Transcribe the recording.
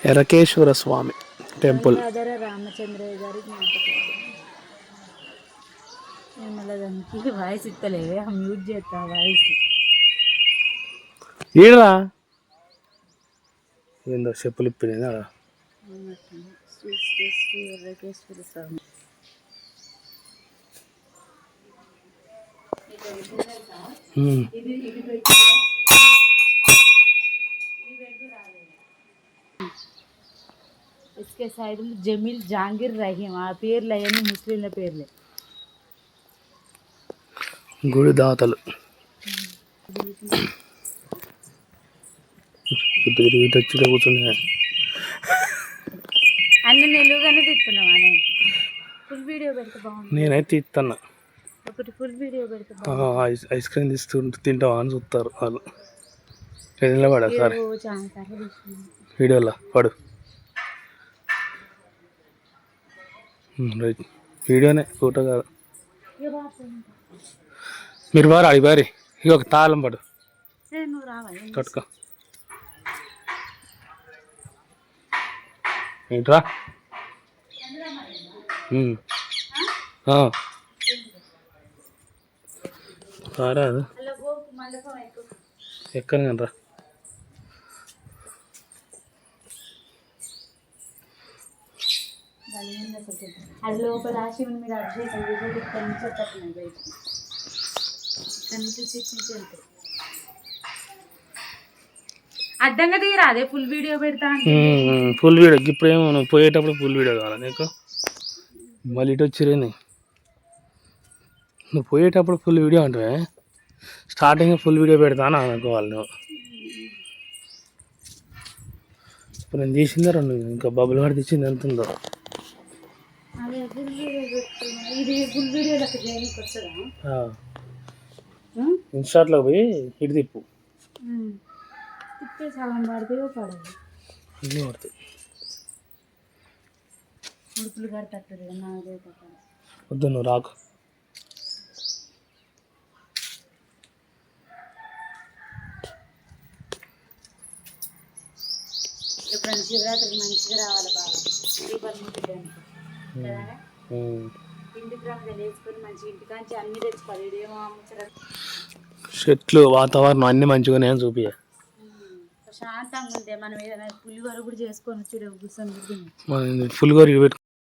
ఎరకేశ్వర స్వామి temple. Ramachandraiah గారి మళ్ళీ దానికి వాయిస్ ఇస్తలేవే మ్యూట్ చేస్తా వాయిస్ ఈడరా ఏందో చెప్పులు ఇప్పినా శ్రీ శ్రీ శ్రీ ఎర్రకేశ్వర స్వామి. इसके साइड में जमील जहांगीर रहीम ఆ పేర్లు అవన్నీ ముస్లింల పేర్లే. గుడి దాతలు చుట్టూ కూర్చున్నా అన్ని నిలువుగానే తిప్పుతున్నావా? ఫుల్ వీడియో పెడితే బాగుంది. నేనైతే ఇస్తున్నా ఒకటి ఫుల్ వీడియో పెడితే ఐస్ క్రీమ్ తింటావా అని చూస్తారు వాళ్ళు. ట్రైన్లో పడా సార్ వీడియోలో పడు రైట్ వీడియోనే ఫోటో కాదు. మీరు బారు అడి బారి ఇక ఒక తాళం పడు కట్టుకో ఏంట్రా కారా అది ఎక్కడ రా అది లోపల రాసి మీద అభిషేకం చేసి ఇక్కడ నుంచి వచ్చేస్తున్నాయి బయటికి. ఇక్కడ నుంచి వెళ్తాయి అడ్డంగా దిగిరా అదే ఫుల్ వీడియో పెడతా. ఫుల్ వీడియో ఇప్పుడు ఏమో నువ్వు పోయేటప్పుడు ఫుల్ వీడియో కావాలి నీకు. మళ్ళీ ఇటు వచ్చిరేని నువ్వు పోయేటప్పుడు ఫుల్ వీడియో అంటే స్టార్టింగ్ ఫుల్ వీడియో పెడతాను అనుకోవాలి నువ్వు. ఇప్పుడు నేను తీసిందా రెండు ఇంకా బబుల్ గారు తెచ్చింది ఎంత ఉందో. ఇన్స్టాట్లో పోయి ఇటు తిప్పు అన్నీ పడుతుంది. వద్దు నువ్వు రాకు. ఎప్పుడైనా శివరాత్రికి మంచిగా రావాలి బాగా దీపాలు ముట్టడానికి ఇంటికి రంగులు వేసుకొని మంచిగా ఇంటికాంచి అన్ని తెచ్చుకోవాలి. ఇదేమో చెట్లు వాతావరణం అన్ని మంచిగానే చూపియ ప్రశాంతంగా ఉంటే మనం ఏదైనా పులిహోర కూడా చేసుకొని వచ్చి కూర్చొని పులిహోర